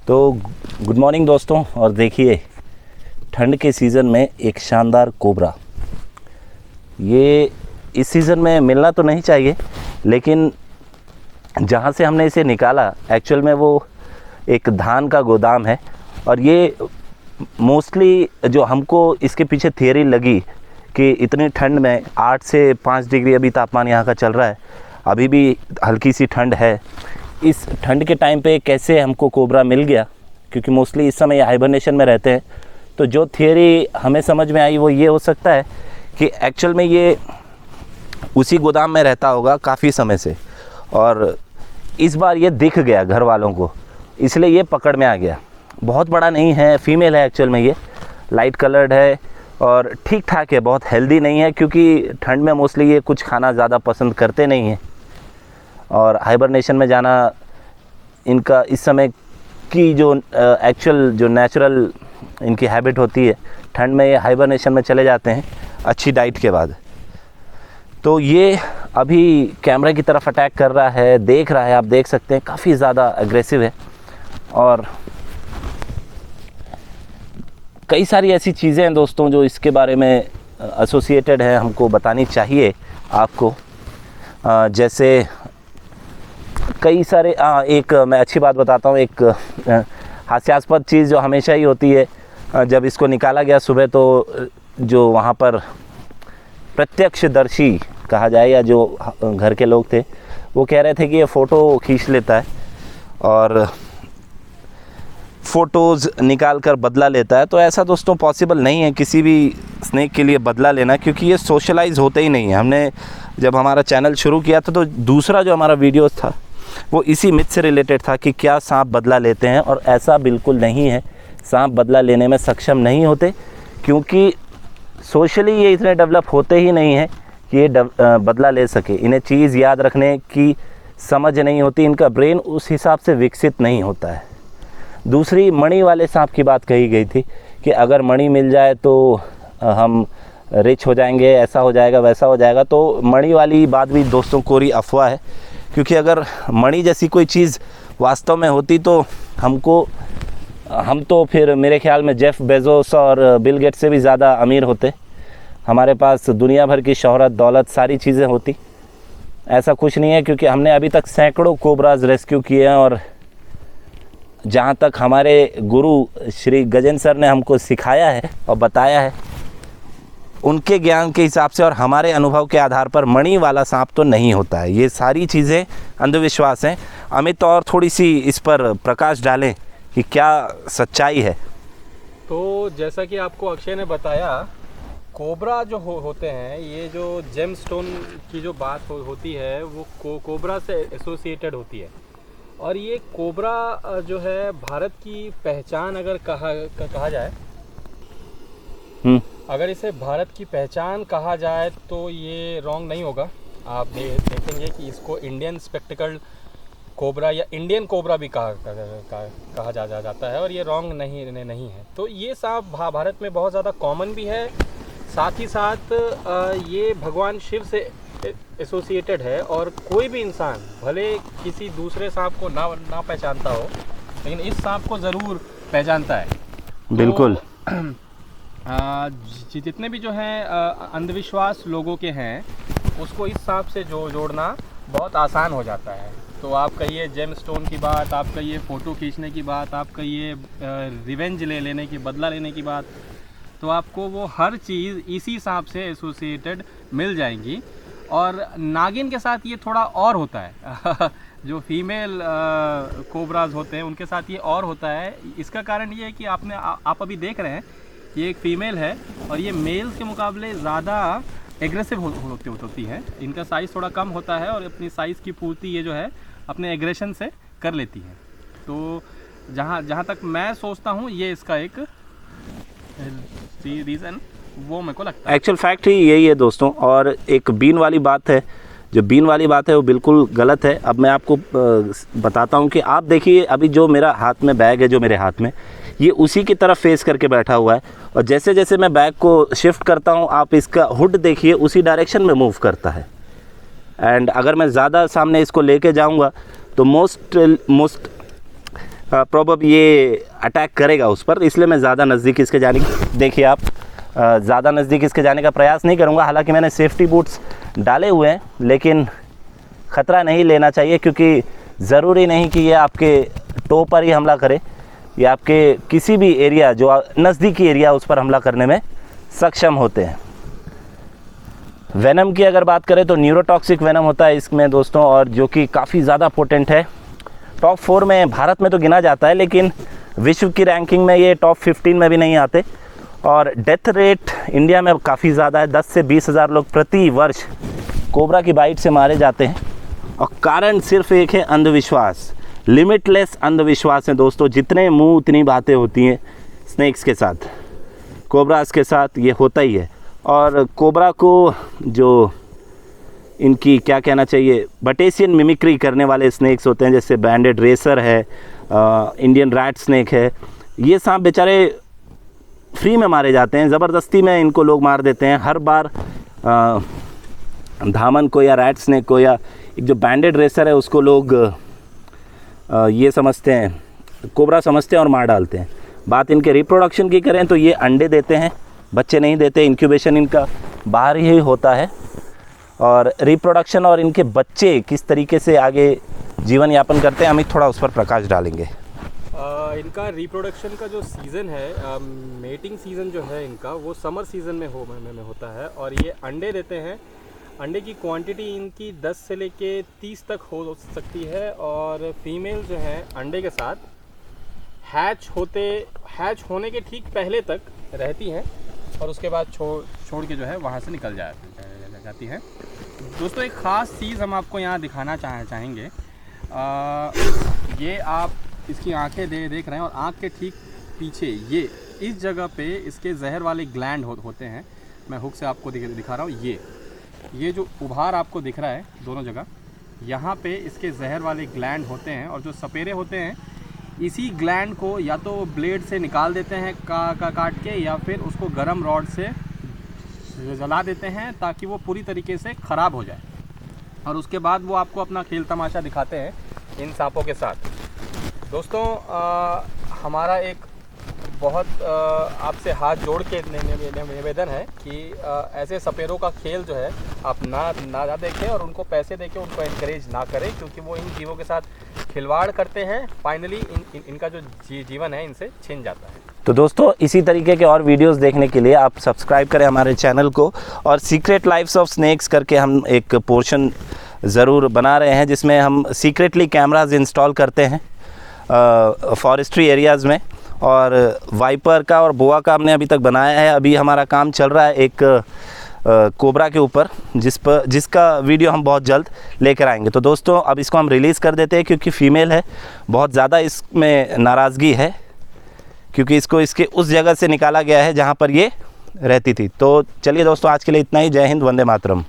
तो good morning दोस्तों। और देखिए, ठंड के सीज़न में एक शानदार कोबरा, ये इस सीज़न में मिलना तो नहीं चाहिए, लेकिन जहाँ से हमने इसे निकाला एक्चुअल में वो एक धान का गोदाम है। और ये मोस्टली जो हमको इसके पीछे थियरी लगी कि इतनी ठंड में 8 से 5 डिग्री अभी तापमान यहाँ का चल रहा है, अभी भी हल्की सी ठंड है। इस ठंड के टाइम पे कैसे हमको कोबरा मिल गया, क्योंकि मोस्टली इस समय हाइबरनेशन में रहते हैं। तो जो थियरी हमें समझ में आई वो ये हो सकता है कि एक्चुअल में ये उसी गोदाम में रहता होगा काफ़ी समय से, और इस बार ये दिख गया घर वालों को, इसलिए ये पकड़ में आ गया। बहुत बड़ा नहीं है, फीमेल है एक्चुअल में, ये लाइट कलर्ड है और ठीक ठाक है, बहुत हेल्दी नहीं है, क्योंकि ठंड में मोस्टली ये कुछ खाना ज़्यादा पसंद करते नहीं हैं। और हाइबरनेशन में जाना इनका इस समय की जो एक्चुअल जो नेचुरल इनकी हैबिट होती है, ठंड में ये हाइबरनेशन में चले जाते हैं अच्छी डाइट के बाद। तो ये अभी कैमरा की तरफ अटैक कर रहा है, देख रहा है, आप देख सकते हैं काफ़ी ज़्यादा एग्रेसिव है। और कई सारी ऐसी चीज़ें हैं दोस्तों जो इसके बारे में एसोसिएटेड है, हमको बतानी चाहिए आपको। जैसे कई सारे एक मैं अच्छी बात बताता हूँ, एक हास्यास्पद चीज़ जो हमेशा ही होती है, जब इसको निकाला गया सुबह, तो जो वहाँ पर प्रत्यक्षदर्शी कहा जाए या जो घर के लोग थे, वो कह रहे थे कि ये फ़ोटो खींच लेता है और फ़ोटोज़ निकाल कर बदला लेता है। तो ऐसा दोस्तों पॉसिबल नहीं है किसी भी स्नेक के लिए बदला लेना, क्योंकि ये सोशलाइज़ होते ही नहीं है। हमने जब हमारा चैनल शुरू किया था तो दूसरा जो हमारा वीडियो था वो इसी मिथ से रिलेटेड था कि क्या सांप बदला लेते हैं, और ऐसा बिल्कुल नहीं है। सांप बदला लेने में सक्षम नहीं होते, क्योंकि सोशली ये इतने डेवलप होते ही नहीं हैं कि ये बदला ले सके। इन्हें चीज़ याद रखने की समझ नहीं होती, इनका ब्रेन उस हिसाब से विकसित नहीं होता है। दूसरी, मणि वाले सांप की बात कही गई थी कि अगर मणि मिल जाए तो हम रिच हो जाएंगे, ऐसा हो जाएगा, वैसा हो जाएगा। तो मणि वाली बात भी दोस्तों कोरी अफवाह है, क्योंकि अगर मणि जैसी कोई चीज़ वास्तव में होती तो हम तो फिर मेरे ख्याल में जेफ बेजोस और बिल गेट्स से भी ज़्यादा अमीर होते। हमारे पास दुनिया भर की शोहरत, दौलत, सारी चीज़ें होती। ऐसा कुछ नहीं है, क्योंकि हमने अभी तक सैकड़ों कोबराज रेस्क्यू किए हैं। और जहाँ तक हमारे गुरु श्री गजेंद्र सर ने हमको सिखाया है और बताया है, उनके ज्ञान के हिसाब से और हमारे अनुभव के आधार पर मणि वाला सांप तो नहीं होता है। ये सारी चीज़ें अंधविश्वास हैं। अमित और थोड़ी सी इस पर प्रकाश डालें कि क्या सच्चाई है। तो जैसा कि आपको अक्षय ने बताया, कोबरा जो होते हैं, ये जो जेम स्टोन की जो बात होती है वो कोबरा से एसोसिएटेड होती है। और ये कोबरा जो है भारत की पहचान अगर कहा जाए, अगर इसे भारत की पहचान कहा जाए तो ये रॉन्ग नहीं होगा। आप देखेंगे कि इसको इंडियन स्पेक्टिकल कोबरा या इंडियन कोबरा भी कहा जाता है, और ये रॉन्ग नहीं है। तो ये सांप भारत में बहुत ज़्यादा कॉमन भी है, साथ ही साथ ये भगवान शिव से एसोसिएटेड है। और कोई भी इंसान भले किसी दूसरे सांप को ना पहचानता हो, लेकिन इस सांप को ज़रूर पहचानता है। बिल्कुल। जितने भी जो हैं अंधविश्वास लोगों के हैं, उसको इस सांप से जोड़ना बहुत आसान हो जाता है। तो आप कहिए जेम स्टोन की बात, आप कहिए फ़ोटो खींचने की बात, आप कहिए रिवेंज लेने की, बदला लेने की बात, तो आपको वो हर चीज़ इसी सांप से एसोसिएटेड मिल जाएंगी। और नागिन के साथ ये थोड़ा और होता है जो फीमेल कोबराज होते हैं उनके साथ ये और होता है। इसका कारण ये है कि आप अभी देख रहे हैं, ये एक फ़ीमेल है और ये मेल्स के मुकाबले ज़्यादा एग्रेसिव होती है। इनका साइज़ थोड़ा कम होता है और अपनी साइज़ की पूर्ति ये जो है अपने एग्रेशन से कर लेती है। तो जहाँ तक मैं सोचता हूँ, ये इसका एक रीज़न वो मेरे को लगता है। एक्चुअल फैक्ट ही यही है दोस्तों। और एक बीन वाली बात है, जो बीन वाली बात है वो बिल्कुल गलत है। अब मैं आपको बताता हूँ कि आप देखिए, अभी जो मेरा हाथ में बैग है, जो मेरे हाथ में, ये उसी की तरफ फेस करके बैठा हुआ है। और जैसे जैसे मैं बैग को शिफ्ट करता हूँ, आप इसका हुड देखिए, उसी डायरेक्शन में मूव करता है। एंड अगर मैं ज़्यादा सामने इसको लेके जाऊँगा तो मोस्ट प्रॉब्लम ये अटैक करेगा उस पर, इसलिए मैं ज़्यादा नज़दीक इसके जाने की, देखिए आप, ज़्यादा नज़दीक इसके जाने का प्रयास नहीं करूँगा। हालांकि मैंने सेफ्टी बूट्स डाले हुए हैं, लेकिन ख़तरा नहीं लेना चाहिए, क्योंकि ज़रूरी नहीं कि ये आपके टो पर ही हमला करे, या आपके किसी भी एरिया जो नज़दीकी एरिया उस पर हमला करने में सक्षम होते हैं। वेनम की अगर बात करें तो न्यूरोटॉक्सिक वेनम होता है इसमें दोस्तों, और जो कि काफ़ी ज़्यादा पोटेंट है। टॉप 4 में भारत में तो गिना जाता है, लेकिन विश्व की रैंकिंग में ये टॉप 15 में भी नहीं आते। और डेथ रेट इंडिया में काफ़ी ज़्यादा है, 10 से 20 हज़ार लोग प्रति वर्ष कोबरा की बाइट से मारे जाते हैं। और कारण सिर्फ एक है, अंधविश्वास, लिमिटलेस अंधविश्वास है दोस्तों। जितने मुंह उतनी बातें होती हैं स्नेक्स के साथ, कोबरास के साथ ये होता ही है। और कोबरा को जो इनकी क्या कहना चाहिए, बटेसियन मिमिक्री करने वाले स्नेक्स होते हैं, जैसे बैंडेड रेसर है, इंडियन रैट स्नेक है, ये सांप बेचारे फ्री में मारे जाते हैं, ज़बरदस्ती में इनको लोग मार देते हैं। हर बार धामन को या रैट स्नेक को या एक जो बैंडेड रेसर है उसको लोग ये समझते हैं, कोबरा समझते हैं और मार डालते हैं। बात इनके रिप्रोडक्शन की करें तो ये अंडे देते हैं, बच्चे नहीं देते, इंक्यूबेशन इनका बाहर ही होता है। और रिप्रोडक्शन और इनके बच्चे किस तरीके से आगे जीवन यापन करते हैं, हम थोड़ा उस पर प्रकाश डालेंगे। इनका रिप्रोडक्शन का जो सीज़न है, मेटिंग सीज़न जो है इनका, वो समर सीज़न में होता है। और ये अंडे देते हैं। अंडे की क्वांटिटी इनकी 10 से लेके 30 तक हो सकती है। और फीमेल जो है अंडे के साथ हैच होने के ठीक पहले तक रहती हैं, और उसके बाद छोड़ के जो है वहाँ से निकल जाती हैं। दोस्तों, एक ख़ास चीज़ हम आपको यहाँ दिखाना चाहेंगे। ये आप इसकी आंखें देख रहे हैं, और आँख के ठीक पीछे ये इस जगह पे इसके जहर वाले ग्लैंड होते हैं। मैं हुक से आपको दिखा रहा हूँ। ये जो उभार आपको दिख रहा है दोनों जगह, यहाँ पे इसके जहर वाले ग्लैंड होते हैं। और जो सपेरे होते हैं, इसी ग्लैंड को या तो ब्लेड से निकाल देते हैं काट के, या फिर उसको गर्म रॉड से जला देते हैं, ताकि वो पूरी तरीके से ख़राब हो जाए। और उसके बाद वो आपको अपना खेल तमाशा दिखाते हैं इन सांपों के साथ। दोस्तों, हमारा एक बहुत आपसे हाथ जोड़ के निवेदन है कि ऐसे सपेरों का खेल जो है आप ना देखें, और उनको पैसे देके उनको एनकरेज ना करें, क्योंकि वो इन जीवों के साथ खिलवाड़ करते हैं। फाइनली इनका जो जीवन है इनसे छिन जाता है। तो दोस्तों, इसी तरीके के और वीडियोस देखने के लिए आप सब्सक्राइब करें हमारे चैनल को। और सीक्रेट लाइफ्स ऑफ स्नेक्स करके हम एक पोर्शन ज़रूर बना रहे हैं, जिसमें हम सीक्रेटली कैमराज इंस्टॉल करते हैं फॉरेस्ट्री एरियाज़ में। और वाइपर का और बोआ का हमने अभी तक बनाया है। अभी हमारा काम चल रहा है एक कोबरा के ऊपर, जिसका वीडियो हम बहुत जल्द लेकर आएंगे। तो दोस्तों, अब इसको हम रिलीज़ कर देते हैं, क्योंकि फ़ीमेल है, बहुत ज़्यादा इसमें नाराज़गी है, क्योंकि इसको इसके उस जगह से निकाला गया है जहाँ पर ये रहती थी। तो चलिए दोस्तों, आज के लिए इतना ही। जय हिंद, वंदे मातरम।